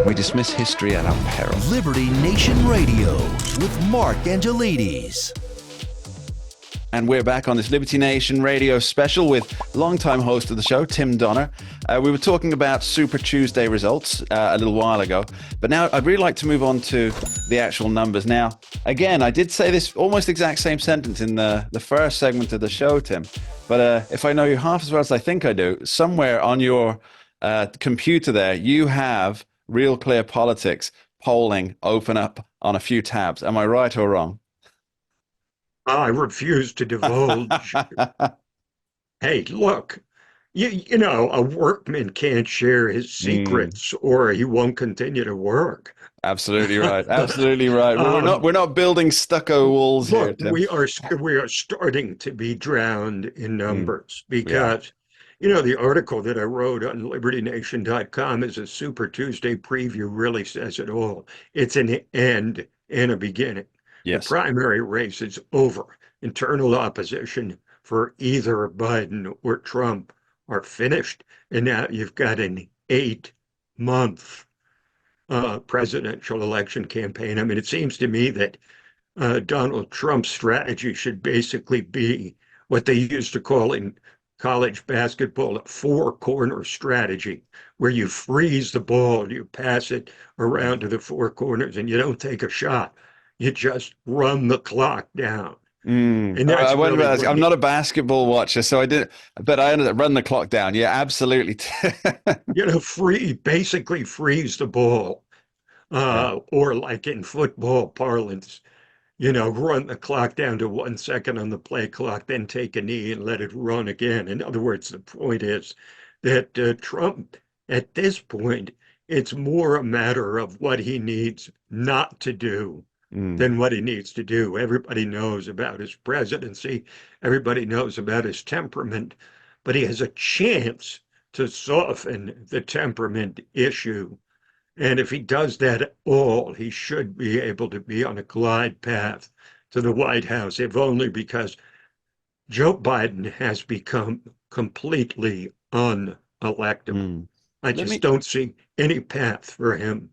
We dismiss history at our peril. Liberty Nation Radio with Mark Angelides. And we're back on this Liberty Nation Radio special with longtime host of the show, Tim Donner. We were talking about Super Tuesday results a little while ago, but now I'd really like to move on to the actual numbers. Now, again, I did say this almost exact same sentence in the first segment of the show, Tim, but if I know you half as well as I think I do, somewhere on your computer there, you have Real Clear Politics polling open up on a few tabs. Am I right or wrong? I refuse to divulge. Hey, look, you know, a workman can't share his secrets or he won't continue to work. Absolutely right. Absolutely right. We're not building stucco walls here, Look, Tim. we are starting to be drowned in numbers because, you know, the article that I wrote on LibertyNation.com is a Super Tuesday preview, really says it all. It's an end and a beginning. Yes. The primary race is over. Internal opposition for either Biden or Trump are finished. And now you've got an 8-month presidential election campaign. I mean, it seems to me that Donald Trump's strategy should basically be what they used to call in college basketball a four-corner strategy, where you freeze the ball, you pass it around to the four corners, and you don't take a shot. You just run the clock down. And that's I'm not a basketball watcher, so but I ended up running the clock down. Yeah, absolutely. You know, basically freeze the ball, or like in football parlance, you know, run the clock down to 1 second on the play clock, then take a knee and let it run again. In other words, the point is that Trump, at this point, it's more a matter of what he needs not to do than what he needs to do. Everybody knows about his presidency. Everybody knows about his temperament, but he has a chance to soften the temperament issue. And if he does that at all, he should be able to be on a glide path to the White House, if only because Joe Biden has become completely unelectable. I just don't see any path for him.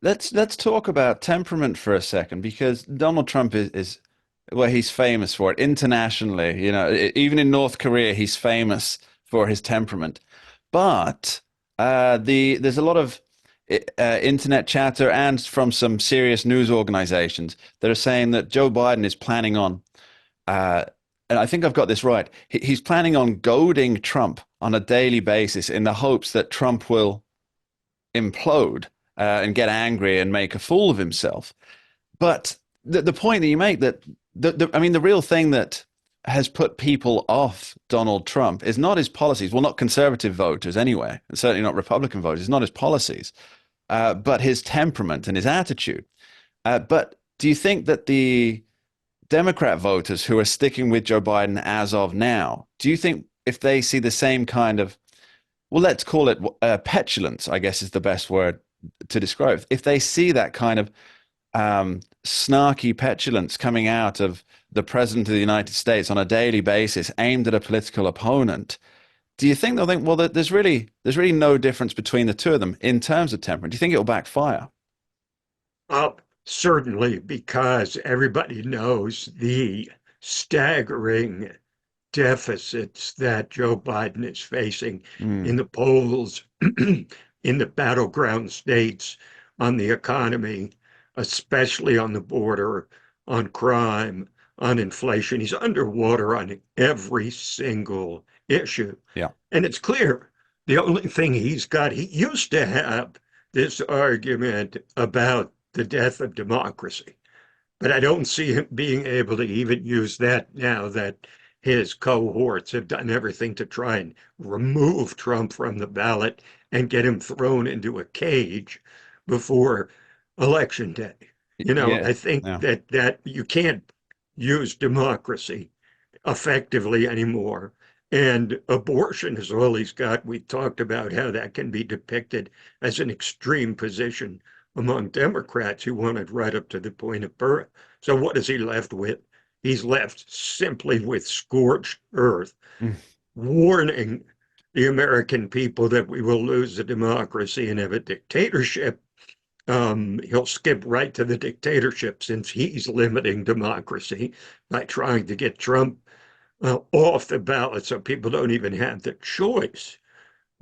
Let's talk about temperament for a second, because Donald Trump is well, he's famous for it internationally. You know, even in North Korea, he's famous for his temperament. But there's a lot of internet chatter and from some serious news organizations that are saying that Joe Biden is planning on, and I think I've got this right, he's planning on goading Trump on a daily basis in the hopes that Trump will implode and get angry and make a fool of himself. But the point that you make, that I mean, the real thing that has put people off Donald Trump is not his policies. Well, not conservative voters anyway, and certainly not Republican voters. It's not his policies, but his temperament and his attitude. But do you think that the Democrat voters who are sticking with Joe Biden as of now, do you think if they see the same kind of, well, let's call it petulance, I guess is the best word to describe it. If they see that kind of snarky petulance coming out of the president of the United States on a daily basis aimed at a political opponent, do you think they'll think, well, there's really no difference between the two of them in terms of temperament? Do you think it'll backfire? Certainly, because everybody knows the staggering deficits that Joe Biden is facing in the polls, in the battleground states, on the economy, especially on the border, on crime, on inflation. He's underwater on every single issue. Yeah. And it's clear the only thing he's got, he used to have this argument about the death of democracy, but I don't see him being able to even use that now that his cohorts have done everything to try and remove Trump from the ballot and get him thrown into a cage before election day. You know, I think that you can't use democracy effectively anymore. And abortion is all he's got. We talked about how that can be depicted as an extreme position among Democrats who want it right up to the point of birth. So what is he left with? He's left simply with scorched earth, warning the American people that we will lose the democracy and have a dictatorship, he'll skip right to the dictatorship since he's limiting democracy by trying to get Trump off the ballot so people don't even have the choice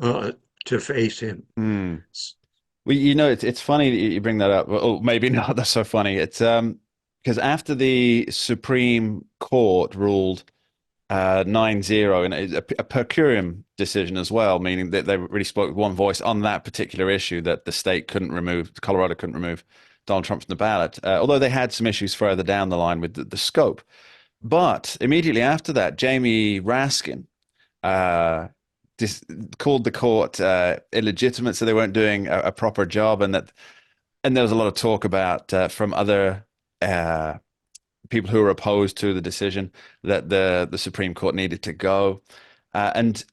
uh, to face him. Hmm. Well, it's funny that you bring that up. Well, maybe not. That's so funny. It's because after the Supreme Court ruled 9-0 and a per curiam decision as well, meaning that they really spoke with one voice on that particular issue that the state couldn't remove, Colorado couldn't remove Donald Trump from the ballot, although they had some issues further down the line with the scope. But immediately after that, Jamie Raskin uh, dis called the court illegitimate, so they weren't doing a proper job, and there was a lot of talk about from other uh, people who were opposed to the decision that the Supreme Court needed to go. And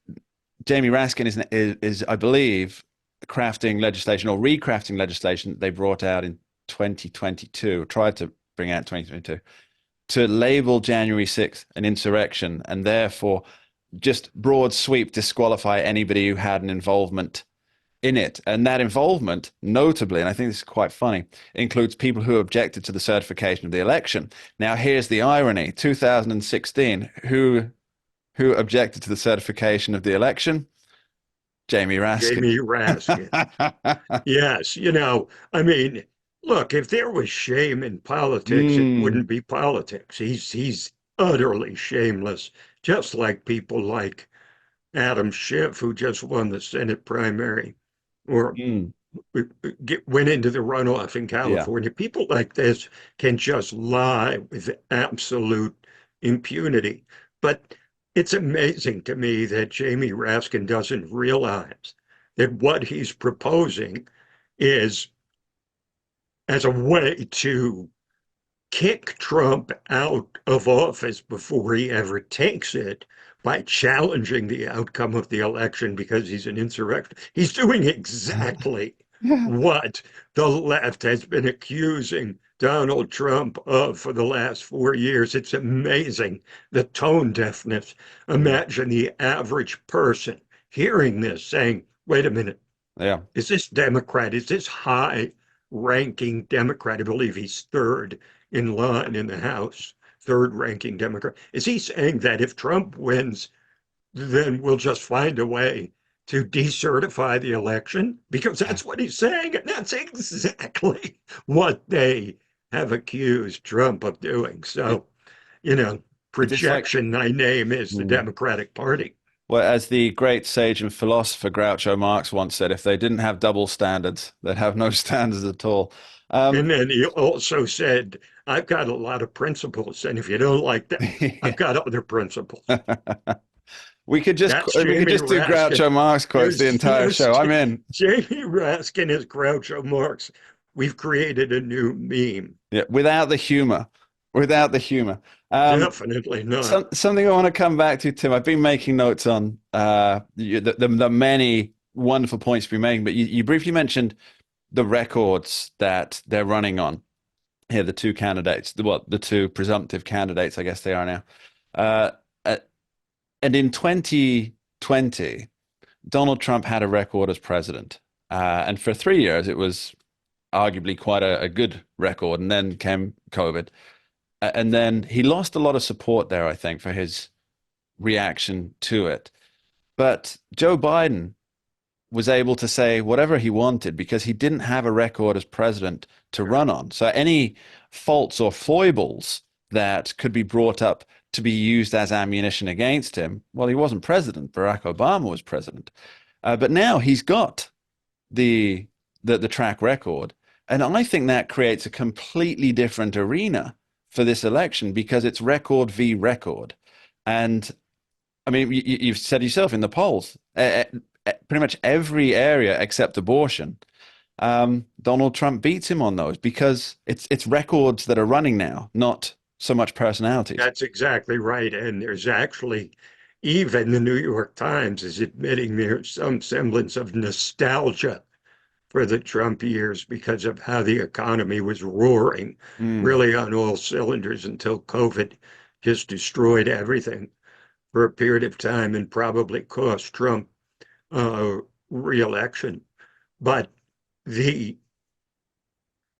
Jamie Raskin is, I believe, crafting legislation or recrafting legislation that they brought out in 2022, tried to bring out in 2022, to label January 6th an insurrection and therefore just broad sweep disqualify anybody who had an involvement in it. And that involvement, notably, and I think this is quite funny, includes people who objected to the certification of the election. Now, here's the irony. 2016, who objected to the certification of the election? Jamie Raskin. Jamie Raskin. Yes, I mean, look, if there was shame in politics, it Mm, wouldn't be politics. He's utterly shameless, just like people like Adam Schiff, who just won the Senate primary, or mm, went into the runoff in yeah. California. People like this can just lie with absolute impunity. But it's amazing to me that Jamie Raskin doesn't realize that what he's proposing is as a way to kick Trump out of office before he ever takes it by challenging the outcome of the election because he's an insurrectionist. He's doing exactly Yeah. what the left has been accusing Donald Trump of for the last 4 years. It's amazing the tone deafness. Mm, Imagine the average person hearing this saying, wait a minute, yeah. is this Democrat? Is this high ranking Democrat? I believe he's third in line in the House, third ranking Democrat. Is he saying that if Trump wins, then we'll just find a way to decertify the election? Because that's what he's saying. And that's exactly what they have accused Trump of doing. It, So, you know, it's like, projection, my name is the mm. Democratic Party. Well, as the great sage and philosopher Groucho Marx once said, if they didn't have double standards, they'd have no standards at all. And Um, then he also said, I've got a lot of principles. And if you don't like them, I've got other principles. That's we could Jamie just do Raskin. Groucho Marx quotes the entire There's show. I'm in. Jamie Raskin as Groucho Marx. We've created a new meme. Yeah, without the humor, without the humor. Um, Definitely not. something I want to come back to, Tim. I've been making notes on the many wonderful points you've been making, but you briefly mentioned the records that they're running on here, the two candidates, the two presumptive candidates, I guess they are now. Uh, uh, and in 2020, Donald Trump had a record as president. And for 3 years, it was arguably quite a good record. And then came COVID. And then he lost a lot of support there, I think, for his reaction to it. But Joe Biden was able to say whatever he wanted because he didn't have a record as president to run on. So any faults or foibles that could be brought up to be used as ammunition against him, well, he wasn't president. Barack Obama was president. But now he's got the, the track record. And I think that creates a completely different arena for this election because it's record v record. And I mean, you've said yourself in the polls, pretty much every area except abortion, Donald Trump beats him on those because it's records that are running now, not so much personalities. That's exactly right. And there's actually, even the New York Times is admitting there's some semblance of nostalgia for the Trump years because of how the economy was roaring Mm, really on all cylinders until COVID just destroyed everything for a period of time and probably cost Trump uh, re-election. But the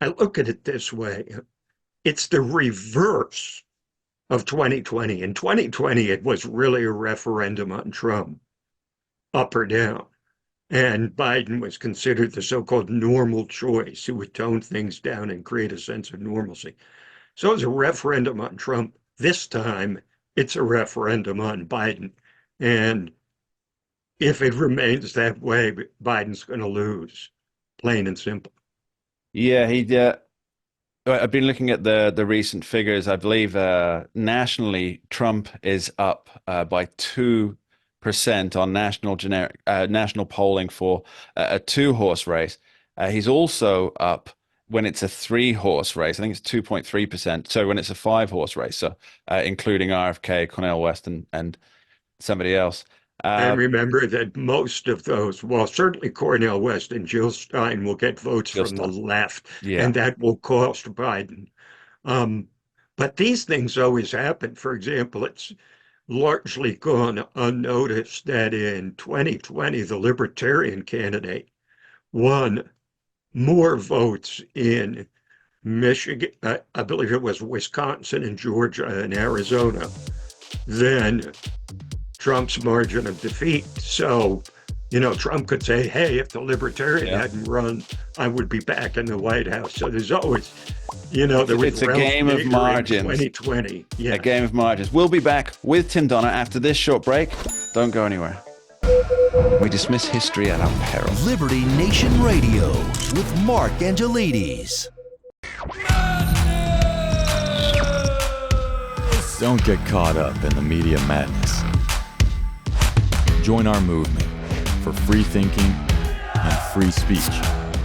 I look at it this way: it's the reverse of 2020. In 2020, it was really a referendum on Trump, up or down. And Biden was considered the so-called normal choice who would tone things down and create a sense of normalcy. So it was a referendum on Trump. This time, it's a referendum on Biden. And if it remains that way, Biden's going to lose, plain and simple. Yeah, I've been looking at the recent figures. I believe nationally, Trump is up by 2% on national polling for a two-horse race. He's also up when it's a three-horse race. I think it's 2.3%. So when it's a five-horse race, so including RFK, Cornel West, and somebody else. And Uh, remember that most of those, well, certainly Cornel West and Jill Stein will get votes from just the left, yeah, and that will cost Biden. Um, but these things always happen. For example, it's largely gone unnoticed that in 2020, the Libertarian candidate won more votes in Michigan, I believe it was Wisconsin and Georgia and Arizona, than Trump's margin of defeat. So, Trump could say, hey, if the Libertarian yeah. hadn't run, I would be back in the White House. So there's always, there was It's a Ralph game of Nader in margins. 2020. A Yeah. game of margins. We'll be back with Tim Donner after this short break. Don't go anywhere. We dismiss history at our peril. Liberty Nation Radio with Mark Angelides. Don't get caught up in the media madness. Join our movement for free thinking and free speech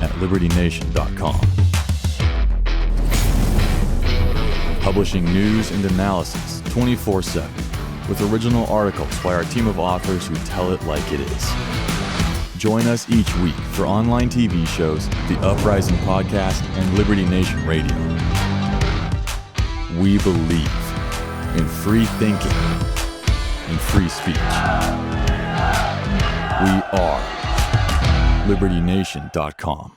at libertynation.com. Publishing news and analysis 24/7 with original articles by our team of authors who tell it like it is. Join us each week for online TV shows, The Uprising Podcast, and Liberty Nation Radio. We believe in free thinking and free speech. We are libertynation.com.